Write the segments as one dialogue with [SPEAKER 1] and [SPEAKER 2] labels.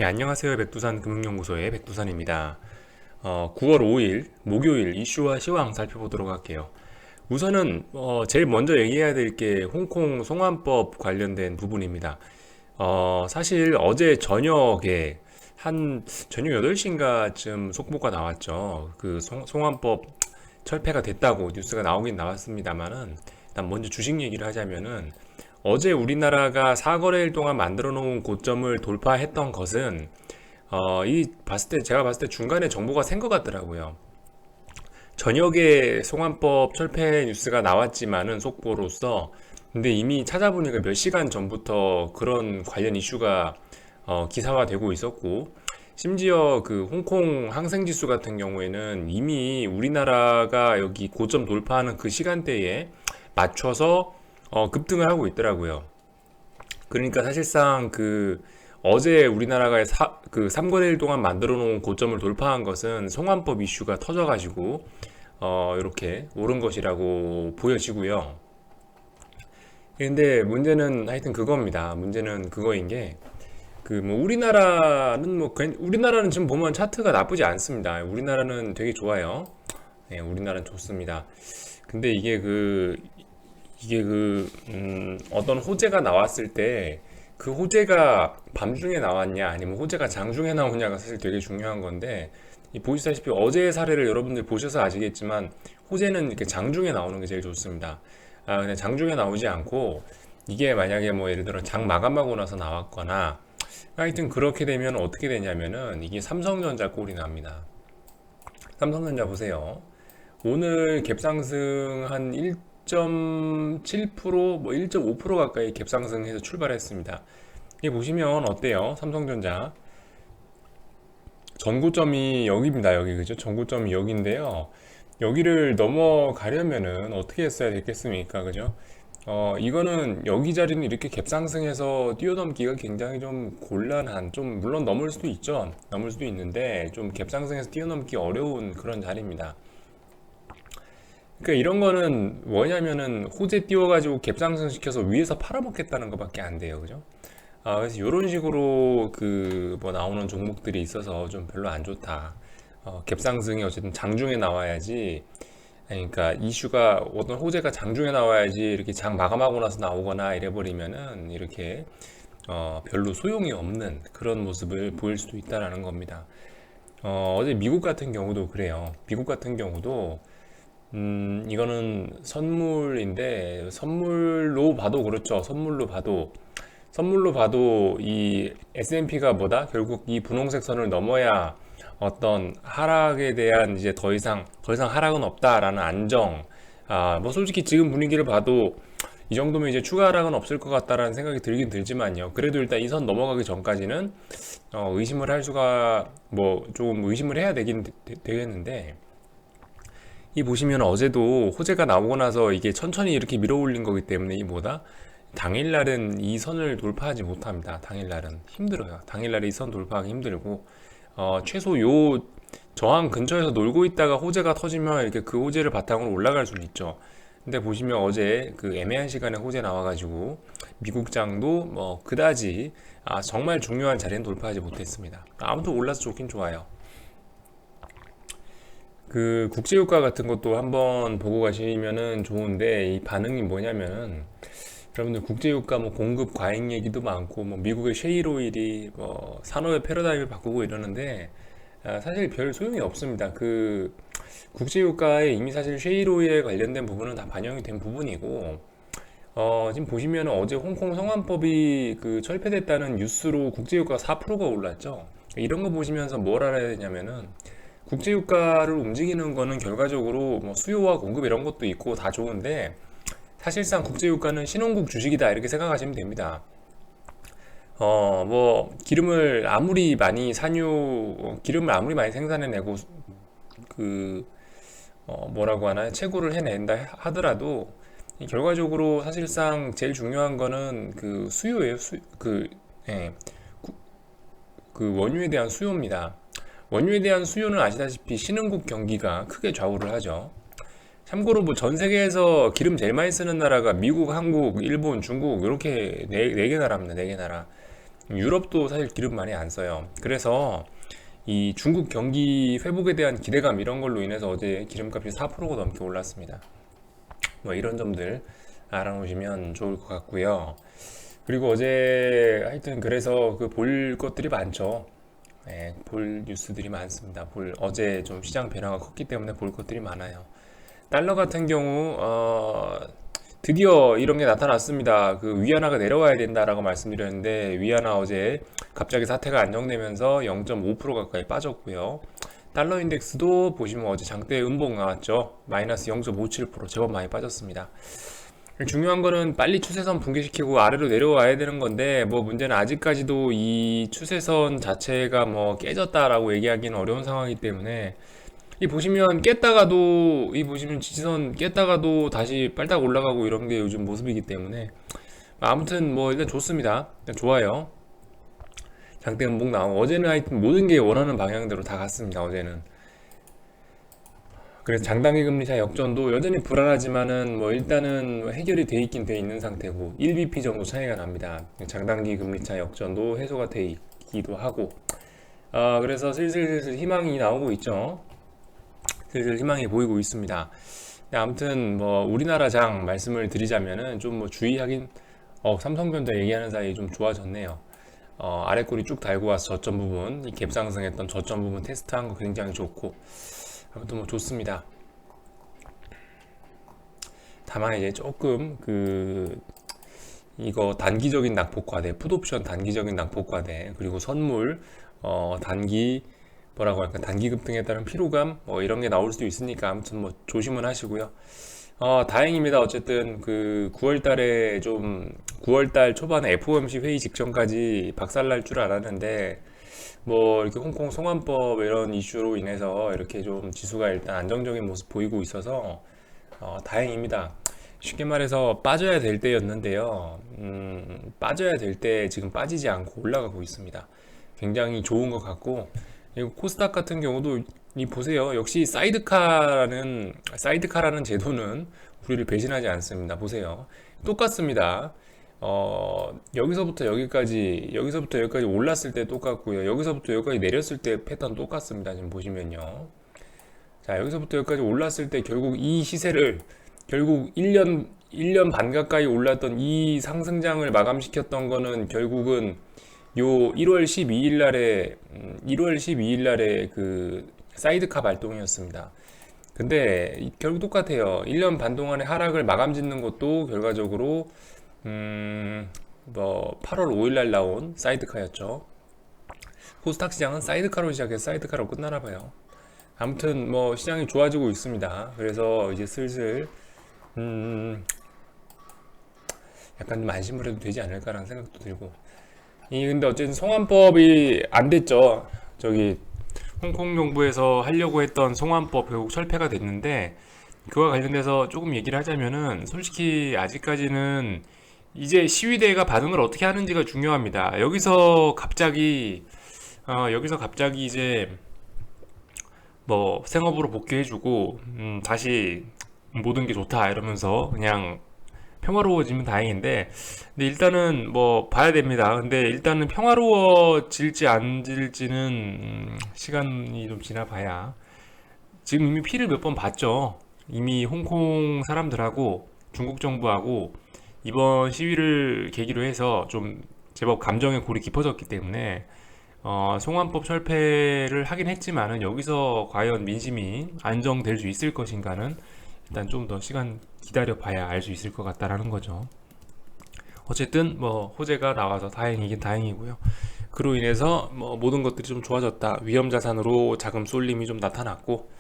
[SPEAKER 1] 예, 안녕하세요. 백두산 금융연구소의 백두산입니다. 9월 5일 목요일 이슈와 시황 살펴보도록 할게요. 우선은 제일 먼저 얘기해야 될 게 홍콩 송환법 관련된 부분입니다. 사실 어제 저녁에 저녁 8시인가쯤 속보가 나왔죠. 그 송환법 철폐가 됐다고 뉴스가 나오긴 나왔습니다만은, 일단 먼저 주식 얘기를 하자면은, 어제 우리나라가 사거래일 동안 만들어 놓은 고점을 돌파했던 것은 제가 봤을 때 중간에 정보가 센 것 같더라고요. 저녁에 송환법 철폐 뉴스가 나왔지만은 속보로서, 근데 이미 찾아보니까 몇 시간 전부터 그런 관련 이슈가 기사화되고 있었고, 심지어 그 홍콩 항생지수 같은 경우에는 이미 우리나라가 여기 고점 돌파하는 그 시간대에 맞춰서 급등을 하고 있더라고요. 그러니까 사실상 어제 우리나라가 그 3거래일 동안 만들어 놓은 고점을 돌파한 것은 송환법 이슈가 터져가지고 이렇게 오른 것이라고 보여지고요. 근데 문제는 하여튼 그겁니다. 문제는 그거인 게 우리나라는 지금 보면 차트가 나쁘지 않습니다. 우리나라는 되게 좋아요. 네, 우리나라는 좋습니다. 근데 어떤 호재가 나왔을 때 그 호재가 밤중에 나왔냐 아니면 호재가 장중에 나오냐가 사실 되게 중요한 건데, 보시다시피 어제의 사례를 여러분들 보셔서 아시겠지만 호재는 이렇게 장중에 나오는 게 제일 좋습니다. 근데 장중에 나오지 않고 이게 만약에 뭐 예를 들어 장 마감하고 나서 나왔거나, 하여튼 그렇게 되면 어떻게 되냐면은 이게 삼성전자 꼴이 납니다. 삼성전자 보세요. 오늘 갭상승 한 1.7%, 뭐 1.5% 가까이 갭상승해서 출발했습니다. 이게 보시면 어때요? 삼성전자 전고점이 여기입니다. 여기 그죠? 전고점이 여기인데요. 여기를 넘어가려면은 어떻게 했어야 됐겠습니까? 그죠? 이거는 여기 자리는 이렇게 갭상승해서 뛰어넘기가 굉장히 좀 곤란한, 좀 물론 넘을 수도 있죠. 넘을 수도 있는데 좀 갭상승해서 뛰어넘기 어려운 그런 자리입니다. 그러니까 이런 거는 뭐냐면은 호재 띄워가지고 갭상승 시켜서 위에서 팔아먹겠다는 것밖에 안 돼요, 그죠? 그래서 이런 식으로 뭐 나오는 종목들이 있어서 좀 별로 안 좋다. 갭상승이 어쨌든 장중에 나와야지. 그러니까 이슈가 어떤 호재가 장중에 나와야지, 이렇게 장 마감하고 나서 나오거나 이래버리면은 이렇게 별로 소용이 없는 그런 모습을 보일 수도 있다라는 겁니다. 어제 미국 같은 경우도 그래요. 미국 같은 경우도 이거는 선물인데, 선물로 봐도 그렇죠. 선물로 봐도 이 S&P가 뭐다? 결국 이 분홍색 선을 넘어야 어떤 하락에 대한 이제 더 이상 하락은 없다라는 안정. 뭐 솔직히 지금 분위기를 봐도 이 정도면 이제 추가 하락은 없을 것 같다라는 생각이 들긴 들지만요. 그래도 일단 이 선 넘어가기 전까지는 의심을 할 수가, 뭐 좀 의심을 해야 되겠는데, 이 보시면 어제도 호재가 나오고 나서 이게 천천히 이렇게 밀어 올린 거기 때문에 이 뭐다? 당일날은 이 선을 돌파하지 못합니다. 당일날은 힘들어요. 당일날에 이 선 돌파하기 힘들고, 최소 요 저항 근처에서 놀고 있다가 호재가 터지면 이렇게 그 호재를 바탕으로 올라갈 수는 있죠. 근데 보시면 어제 그 애매한 시간에 호재 나와가지고 미국장도 뭐 그다지 정말 중요한 자리는 돌파하지 못했습니다. 아무튼 올라서 좋긴 좋아요. 그 국제유가 같은 것도 한번 보고 가시면은 좋은데, 이 반응이 뭐냐면 여러분들 국제유가 뭐 공급 과잉 얘기도 많고, 뭐 미국의 셰일 오일이 뭐 산업의 패러다임을 바꾸고 이러는데, 사실 별 소용이 없습니다. 국제유가에 이미 사실 셰일 오일에 관련된 부분은 다 반영이 된 부분이고, 지금 보시면 어제 홍콩 성환법이 철폐됐다는 뉴스로 국제유가 4%가 올랐죠. 이런 거 보시면서 뭘 알아야 되냐면은, 국제유가를 움직이는 거는 결과적으로 뭐 수요와 공급 이런 것도 있고 다 좋은데, 사실상 국제유가는 신혼국 주식이다 이렇게 생각하시면 됩니다. 뭐 기름을 아무리 많이 생산해내고 그 뭐라고 하나 채굴을 해낸다 하더라도, 결과적으로 사실상 제일 중요한 거는 수요예요. 예, 구- 원유에 대한 수요입니다. 원유에 대한 수요는 아시다시피 신흥국 경기가 크게 좌우를 하죠. 참고로 뭐 전 세계에서 기름 제일 많이 쓰는 나라가 미국, 한국, 일본, 중국 이렇게 네 개 나라입니다. 네 개 나라. 유럽도 사실 기름 많이 안 써요. 그래서 이 중국 경기 회복에 대한 기대감 이런 걸로 인해서 어제 기름값이 4%가 넘게 올랐습니다. 뭐 이런 점들 알아놓으시면 좋을 것 같고요. 그리고 어제 하여튼 그래서 그 볼 것들이 많죠. 네, 볼 뉴스들이 많습니다. 어제 좀 시장 변화가 컸기 때문에 볼 것들이 많아요. 달러 같은 경우 드디어 이런 게 나타났습니다. 그 위안화가 내려와야 된다라고 말씀드렸는데 위안화 어제 갑자기 사태가 안정되면서 0.5% 가까이 빠졌고요. 달러 인덱스도 보시면 어제 장대 음봉 나왔죠. 마이너스 0.57% 제법 많이 빠졌습니다. 중요한 거는 빨리 추세선 붕괴시키고 아래로 내려와야 되는 건데 뭐 문제는 아직까지도 이 추세선 자체가 뭐 깨졌다라고 얘기하기는 어려운 상황이기 때문에 이 보시면 깼다가도 이 보시면 지지선 깼다가도 다시 빨딱 올라가고 이런 게 요즘 모습이기 때문에 아무튼 뭐 일단 좋습니다. 일단 좋아요. 장대 음봉 나오고 어제는 하여튼 모든 게 원하는 방향대로 다 갔습니다. 어제는. 그래서 장단기 금리차 역전도 여전히 불안하지만은 뭐 일단은 해결이 돼 있긴 돼 있는 상태고 1bp 정도 차이가 납니다. 장단기 금리차 역전도 해소가 돼 있기도 하고 그래서 슬슬 희망이 나오고 있죠. 슬슬 희망이 보이고 있습니다. 아무튼 뭐 우리나라 장 말씀을 드리자면은 좀 뭐 주의하긴 삼성전자 얘기하는 사이 좀 좋아졌네요. 아래 꼬리 쭉 달고 와서 저점 부분 이 갭 상승했던 저점 부분 테스트한 거 굉장히 좋고 아무튼 뭐 좋습니다. 다만 이제 조금 이거 단기적인 낙폭과대, 풋옵션 단기적인 낙폭과대, 그리고 선물 단기 뭐라고 할까 단기 급등에 따른 피로감 뭐 이런 게 나올 수도 있으니까 아무튼 뭐 조심은 하시고요. 다행입니다. 어쨌든 그 9월달 초반에 FOMC 회의 직전까지 박살날 줄 알았는데 뭐 이렇게 홍콩 송환법 이런 이슈로 인해서 이렇게 좀 지수가 일단 안정적인 모습 보이고 있어서 다행입니다. 쉽게 말해서 빠져야 될 때였는데요. 빠져야 될 때 지금 빠지지 않고 올라가고 있습니다. 굉장히 좋은 것 같고 그리고 코스닥 같은 경우도 이 보세요. 역시 사이드카라는 제도는 우리를 배신하지 않습니다. 보세요. 똑같습니다. 여기서부터 여기까지 올랐을 때 똑같고요. 여기서부터 여기까지 내렸을 때 패턴 똑같습니다. 지금 보시면요. 자, 여기서부터 여기까지 올랐을 때 결국 이 시세를 결국 1년 반 가까이 올랐던 이 상승장을 마감시켰던 거는 결국은 요 1월 12일 날에 그 사이드카 발동이었습니다. 근데 결국 똑같아요. 1년 반 동안의 하락을 마감 짓는 것도 결과적으로 뭐 8월 5일 날 나온 사이드카였죠. 코스닥 시장은 사이드카로 시작해서 사이드카로 끝나나 봐요. 아무튼 뭐 시장이 좋아지고 있습니다. 그래서 이제 슬슬 약간 좀 안심을 해도 되지 않을까라는 생각도 들고 근데 어쨌든 송환법이 안 됐죠. 저기 홍콩 정부에서 하려고 했던 송환법 결국 철폐가 됐는데 그와 관련돼서 조금 얘기를 하자면은 솔직히 아직까지는 이제 시위대가 반응을 어떻게 하는지가 중요합니다. 여기서 갑자기 이제 뭐 생업으로 복귀해주고 다시 모든 게 좋다 이러면서 그냥 평화로워지면 다행인데 근데 일단은 뭐 봐야 됩니다. 근데 일단은 평화로워질지 안 질지는 시간이 좀 지나봐야 지금 이미 피를 몇 번 봤죠. 이미 홍콩 사람들하고 중국 정부하고 이번 시위를 계기로 해서 좀 제법 감정의 골이 깊어졌기 때문에 송환법 철폐를 하긴 했지만은 여기서 과연 민심이 안정될 수 있을 것인가는 일단 좀 더 시간 기다려 봐야 알 수 있을 것 같다라는 거죠. 어쨌든 뭐 호재가 나와서 다행이긴 다행이고요. 그로 인해서 뭐 모든 것들이 좀 좋아졌다. 위험 자산으로 자금 쏠림이 좀 나타났고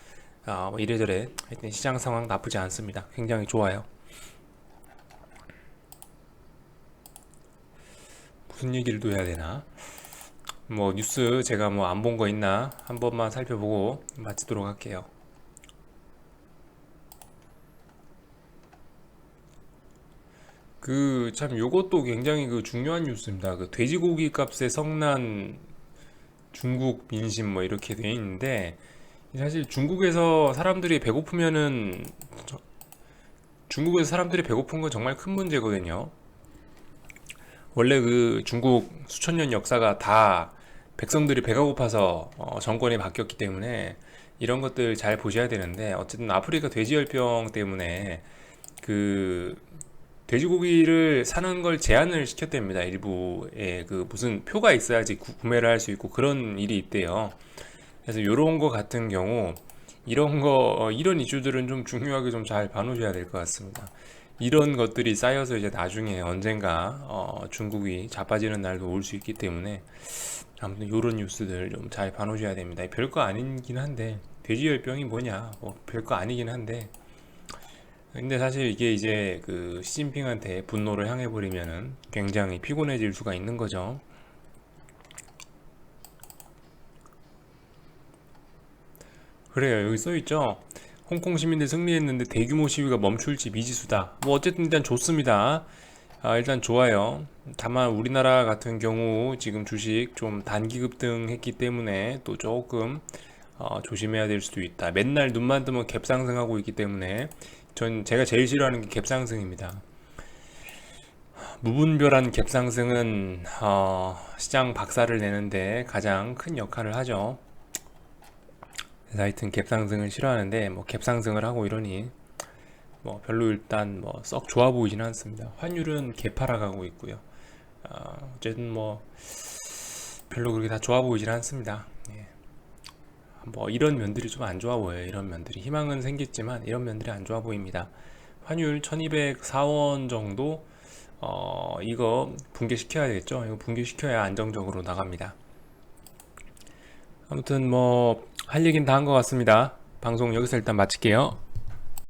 [SPEAKER 1] 뭐 이래저래 하여튼 시장 상황 나쁘지 않습니다. 굉장히 좋아요. 무슨 얘기를 또 해야 되나? 뭐 뉴스 제가 뭐 안 본 거 있나 한 번만 살펴보고 마치도록 할게요. 참 요것도 굉장히 중요한 뉴스입니다. 돼지고기 값에 성난 중국 민심 뭐 이렇게 돼 있는데 사실 중국에서 사람들이 배고픈 건 정말 큰 문제거든요. 원래 그 중국 수천 년 역사가 다 백성들이 배가 고파서 정권이 바뀌었기 때문에 이런 것들 잘 보셔야 되는데, 어쨌든 아프리카 돼지열병 때문에 그 돼지고기를 사는 걸 제한을 시켰답니다. 일부에 그 무슨 표가 있어야지 구매를 할 수 있고 그런 일이 있대요. 그래서 요런 거 같은 경우, 이런 이슈들은 좀 중요하게 좀 잘 봐놓으셔야 될 것 같습니다. 이런 것들이 쌓여서 이제 나중에 언젠가 중국이 자빠지는 날도 올 수 있기 때문에, 아무튼 요런 뉴스들 좀 잘 봐놓으셔야 됩니다. 별거 아니긴 한데, 돼지열병이 뭐냐, 뭐 별거 아니긴 한데, 근데 사실 이게 이제 그 시진핑한테 분노를 향해 버리면은 굉장히 피곤해질 수가 있는 거죠. 그래요. 여기 써 있죠. 홍콩 시민들 승리했는데 대규모 시위가 멈출지 미지수다. 뭐 어쨌든 일단 좋습니다. 일단 좋아요. 다만 우리나라 같은 경우 지금 주식 좀 단기 급등했기 때문에 또 조금 조심해야 될 수도 있다. 맨날 눈만 뜨면 갭 상승하고 있기 때문에 제가 제일 싫어하는 게 갭 상승입니다. 무분별한 갭 상승은 시장 박살을 내는데 가장 큰 역할을 하죠. 그래서 하여튼 갭 상승을 싫어하는데, 뭐 갭 상승을 하고 이러니 뭐 별로 일단 뭐 썩 좋아 보이지는 않습니다. 환율은 개파락 가고 있고요. 어쨌든 뭐 별로 그렇게 다 좋아 보이지는 않습니다. 예. 뭐 이런 면들이 좀 안 좋아 보여요. 이런 면들이 희망은 생겼지만 이런 면들이 안 좋아 보입니다. 환율 1204원 정도, 이거 붕괴시켜야 겠죠. 이거 붕괴시켜야 안정적으로 나갑니다. 아무튼 뭐 할 얘기는 다 한 것 같습니다. 방송 여기서 일단 마칠게요.